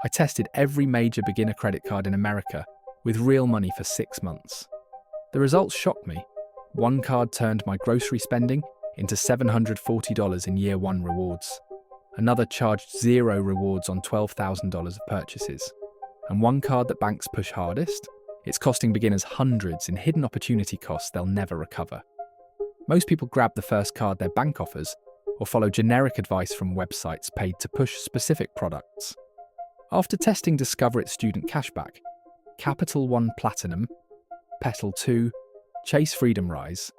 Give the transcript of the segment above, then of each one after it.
I tested every major beginner credit card in America with real money for 6 months. The results shocked me. One card turned my grocery spending into $740 in year 1 rewards. Another charged 0 rewards on $12,000 of purchases. And one card that banks push hardest? It's costing beginners hundreds in hidden opportunity costs they'll never recover. Most people grab the first card their bank offers or follow generic advice from websites paid to push specific products. After testing Discover It Student Cashback, Capital One Platinum, Petal 2, Chase Freedom Rise,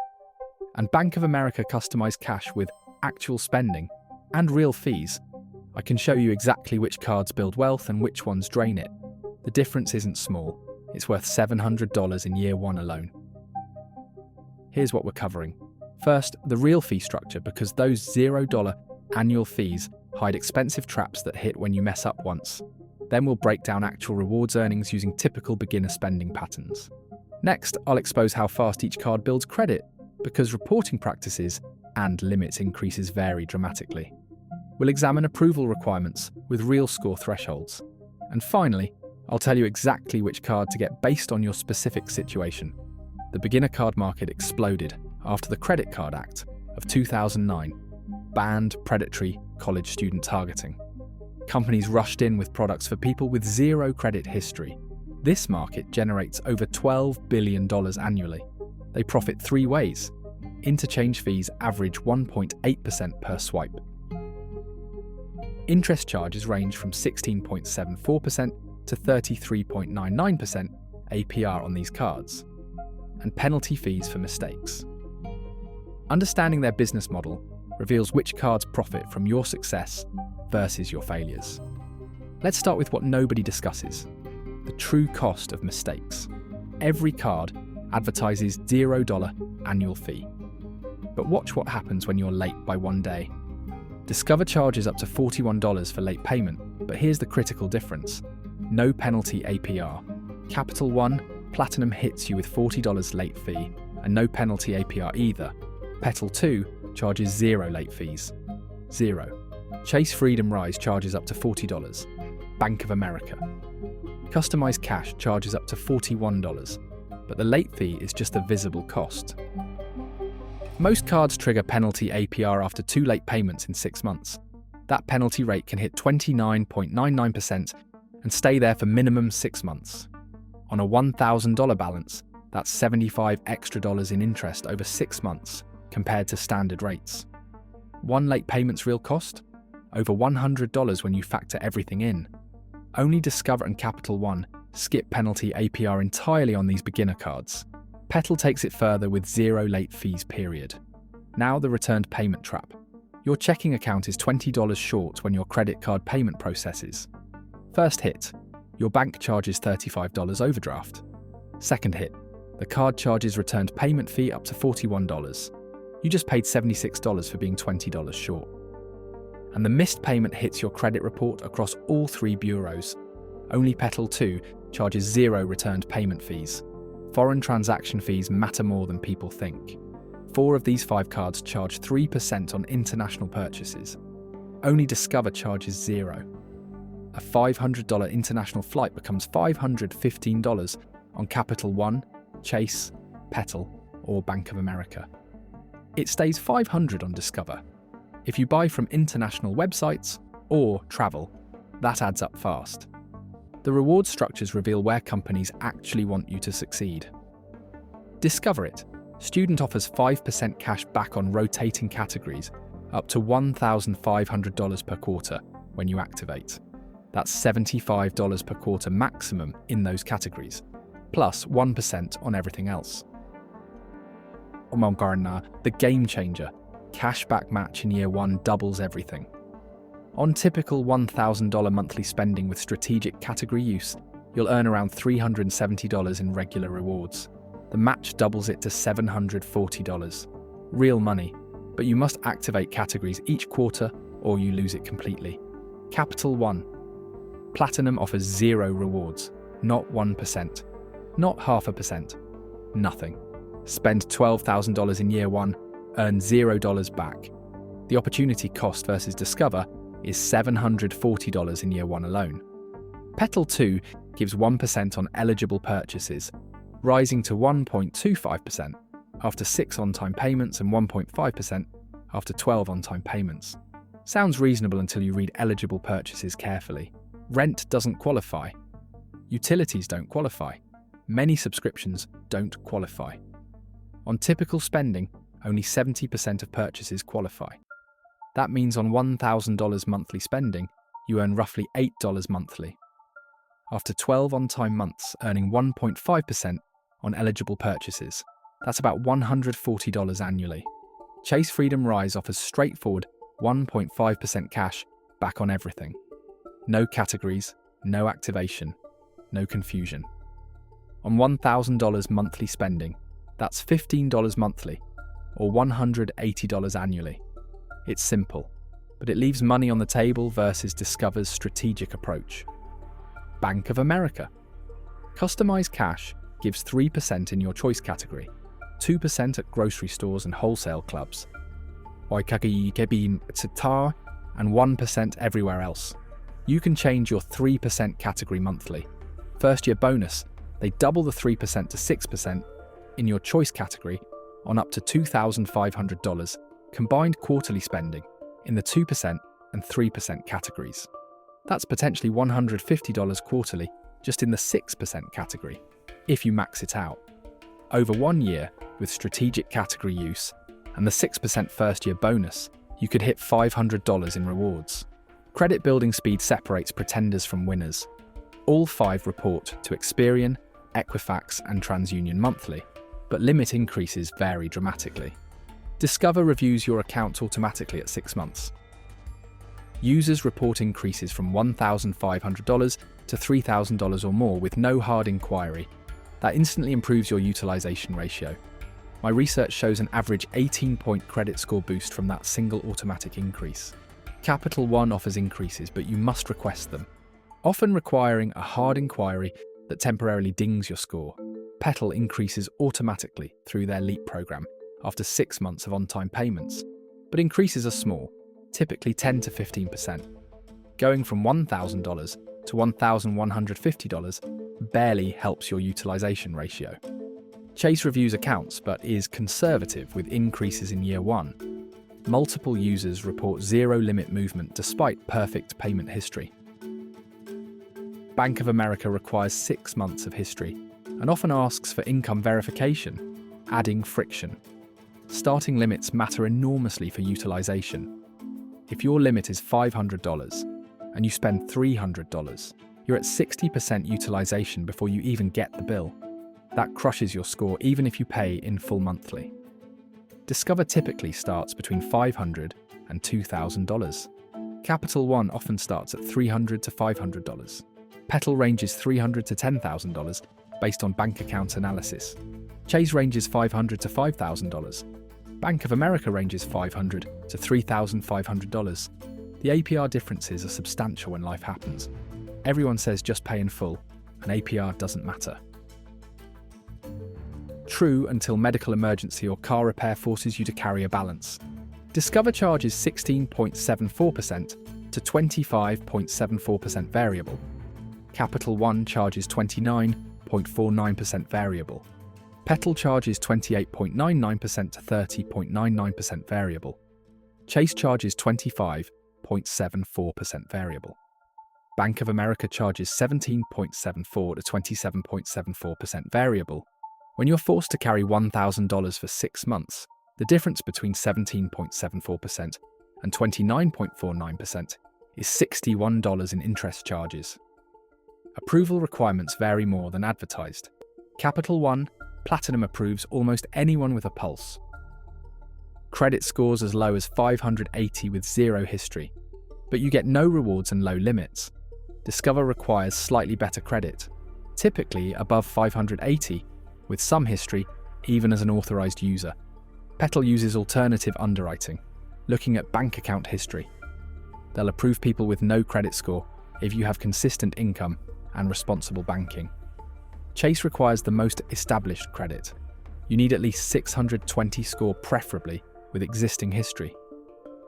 and Bank of America Customized Cash with actual spending and real fees, I can show you exactly which cards build wealth and which ones drain it. The difference isn't small. It's worth $700 in year 1 alone. Here's what we're covering. First, the real fee structure, because those $0 annual fees hide expensive traps that hit when you mess up once. Then we'll break down actual rewards earnings using typical beginner spending patterns. Next, I'll expose how fast each card builds credit, because reporting practices and limits increases vary dramatically. We'll examine approval requirements with real score thresholds. And finally, I'll tell you exactly which card to get based on your specific situation. The beginner card market exploded after the Credit Card Act of 2009 banned predatory college student targeting. Companies rushed in with products for people with 0 credit history. This market generates over $12 billion annually. They profit 3 ways. Interchange fees average 1.8% per swipe. Interest charges range from 16.74% to 33.99% APR on these cards, and penalty fees for mistakes. Understanding their business model reveals which cards profit from your success versus your failures. Let's start with what nobody discusses: the true cost of mistakes. Every card advertises $0 annual fee. But watch what happens when you're late by 1 day. Discover charges up to $41 for late payment, but here's the critical difference. No penalty APR. Capital One Platinum hits you with $40 late fee, and no penalty APR either. Petal 2 charges 0 late fees. 0. Chase Freedom Rise charges up to $40. Bank of America. Customized Cash charges up to $41, but the late fee is just a visible cost. Most cards trigger penalty APR after 2 late payments in 6 months. That penalty rate can hit 29.99% and stay there for minimum 6 months. On a $1,000 balance, that's $75 extra in interest over 6 months compared to standard rates. 1 late payment's real cost? Over $100 when you factor everything in. Only Discover and Capital One skip penalty APR entirely on these beginner cards. Petal takes it further with 0 late fees period. Now the returned payment trap. Your checking account is $20 short when your credit card payment processes. First hit, your bank charges $35 overdraft. Second hit, the card charges returned payment fee up to $41. You just paid $76 for being $20 short. And the missed payment hits your credit report across all 3 bureaus. Only Petal 2 charges 0 returned payment fees. Foreign transaction fees matter more than people think. 4 of these 5 cards charge 3% on international purchases. Only Discover charges 0. A $500 international flight becomes $515 on Capital One, Chase, Petal, or Bank of America. It stays $500 on Discover. If you buy from international websites or travel, that adds up fast. The reward structures reveal where companies actually want you to succeed. Discover It. Student offers 5% cash back on rotating categories, up to $1,500 per quarter when you activate. That's $75 per quarter maximum in those categories, plus 1% on everything else. Umgarna, the game changer. Cashback match in year 1 doubles everything. On typical $1,000 monthly spending with strategic category use, you'll earn around $370 in regular rewards. The match doubles it to $740. Real money, but you must activate categories each quarter or you lose it completely. Capital One. Platinum offers 0 rewards, not 1%, not 0.5%, nothing. Spend $12,000 in year 1, earn $0 back. The opportunity cost versus Discover is $740 in year 1 alone. Petal 2 gives 1% on eligible purchases, rising to 1.25% after 6 on-time payments and 1.5% after 12 on-time payments. Sounds reasonable until you read eligible purchases carefully. Rent doesn't qualify. Utilities don't qualify. Many subscriptions don't qualify. On typical spending, only 70% of purchases qualify. That means on $1,000 monthly spending, you earn roughly $8 monthly. After 12 on-time months, earning 1.5% on eligible purchases, that's about $140 annually. Chase Freedom Rise offers straightforward 1.5% cash back on everything. No categories, no activation, no confusion. On $1,000 monthly spending, that's $15 monthly, or $180 annually. It's simple, but it leaves money on the table versus Discover's strategic approach. Bank of America. Customized Cash gives 3% in your choice category, 2% at grocery stores and wholesale clubs, and 1% everywhere else. You can change your 3% category monthly. First year bonus, they double the 3% to 6% in your choice category on up to $2,500 combined quarterly spending in the 2% and 3% categories. That's potentially $150 quarterly just in the 6% category, if you max it out. Over 1 year, with strategic category use and the 6% first year bonus, you could hit $500 in rewards. Credit building speed separates pretenders from winners. All 5 report to Experian, Equifax, and TransUnion monthly, but limit increases vary dramatically. Discover reviews your account automatically at 6 months. Users report increases from $1,500 to $3,000 or more with no hard inquiry. That instantly improves your utilization ratio. My research shows an average 18-point credit score boost from that single automatic increase. Capital One offers increases, but you must request them, often requiring a hard inquiry that temporarily dings your score. Petal increases automatically through their LEAP program after 6 months of on-time payments, but increases are small, typically 10 to 15%. Going from $1,000 to $1,150 barely helps your utilization ratio. Chase reviews accounts but is conservative with increases in year 1. Multiple users report zero limit movement despite perfect payment history. Bank of America requires 6 months of history and often asks for income verification, adding friction. Starting limits matter enormously for utilization. If your limit is $500 and you spend $300, you're at 60% utilization before you even get the bill. That crushes your score even if you pay in full monthly. Discover typically starts between $500 and $2,000. Capital One often starts at $300 to $500. Petal ranges $300 to $10,000 based on bank account analysis. Chase ranges $500 to $5,000. Bank of America ranges $500 to $3,500. The APR differences are substantial when life happens. Everyone says just pay in full, and APR doesn't matter. True until medical emergency or car repair forces you to carry a balance. Discover charges 16.74% to 25.74% variable. Capital One charges 29.49% variable. Petal charges 28.99% to 30.99% variable. Chase charges 25.74% variable. Bank of America charges 17.74 to 27.74% variable. When you're forced to carry $1,000 for 6 months, the difference between 17.74% and 29.49% is $61 in interest charges. Approval requirements vary more than advertised. Capital One, Platinum approves almost anyone with a pulse. Credit scores as low as 580 with zero history, but you get no rewards and low limits. Discover requires slightly better credit, typically above 580, with some history, even as an authorized user. Petal uses alternative underwriting, looking at bank account history. They'll approve people with no credit score if you have consistent income and responsible banking. Chase requires the most established credit. You need at least 620 score, preferably with existing history.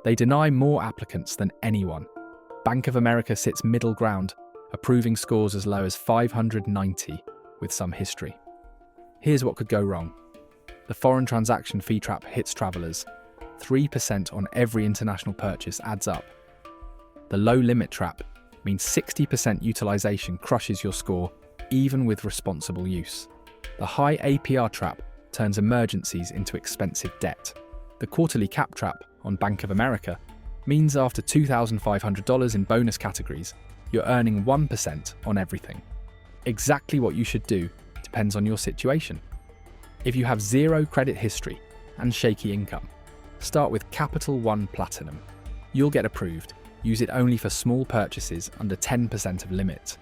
They deny more applicants than anyone. Bank of America sits middle ground approving scores as low as 590 with some history. Here's what could go wrong. The foreign transaction fee trap hits travelers. 3% on every international purchase adds up. The low limit trap means 60% utilization crushes your score even with responsible use. The high APR trap turns emergencies into expensive debt. The quarterly cap trap on Bank of America means after $2,500 in bonus categories, you're earning 1% on everything. Exactly what you should do depends on your situation. If you have zero credit history and shaky income, start with Capital One Platinum. You'll get approved. Use it only for small purchases under 10% of limit.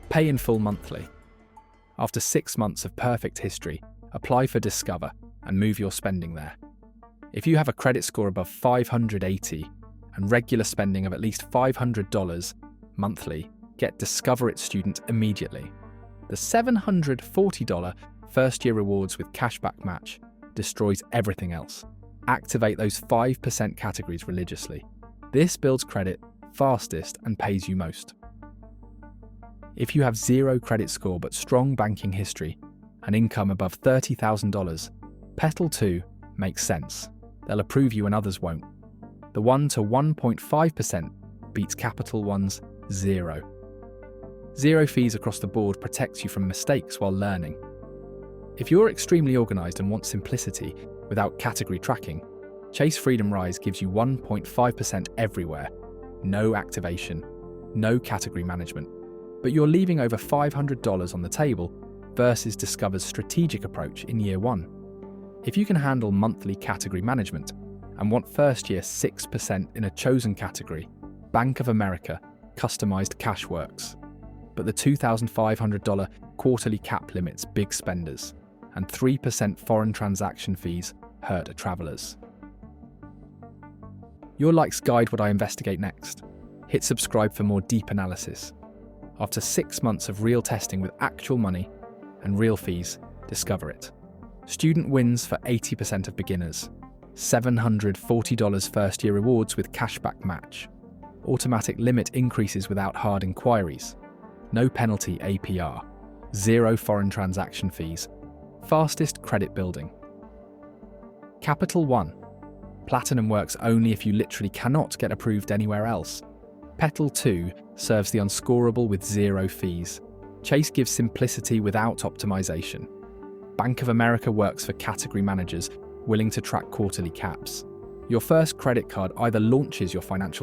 Pay in full monthly. After 6 months of perfect history, apply for Discover and move your spending there. If you have a credit score above 580 and regular spending of at least $500 monthly, get Discover It Student immediately. The $740 first-year rewards with cashback match destroys everything else. Activate those 5% categories religiously. This builds credit fastest and pays you most. If you have zero credit score but strong banking history and income above $30,000, Petal 2 makes sense. They'll approve you when others won't. The 1 to 1.5% beats Capital One's 0. Zero fees across the board protects you from mistakes while learning. If you're extremely organized and want simplicity without category tracking, Chase Freedom Rise gives you 1.5% everywhere. No activation, no category management. But you're leaving over $500 on the table versus Discover's strategic approach in year 1. If you can handle monthly category management and want first year 6% in a chosen category, Bank of America customized cash works. But the $2,500 quarterly cap limits big spenders, and 3% foreign transaction fees hurt travelers. Your likes guide what I investigate next. Hit subscribe for more deep analysis. After 6 months of real testing with actual money and real fees, Discover It. Student wins for 80% of beginners. $740 first-year rewards with cashback match. Automatic limit increases without hard inquiries. No penalty APR. Zero foreign transaction fees. Fastest credit building. Capital One. Platinum works only if you literally cannot get approved anywhere else. Petal 2 serves the unscorable with zero fees. Chase gives simplicity without optimization. Bank of America works for category managers willing to track quarterly caps. Your first credit card either launches your financial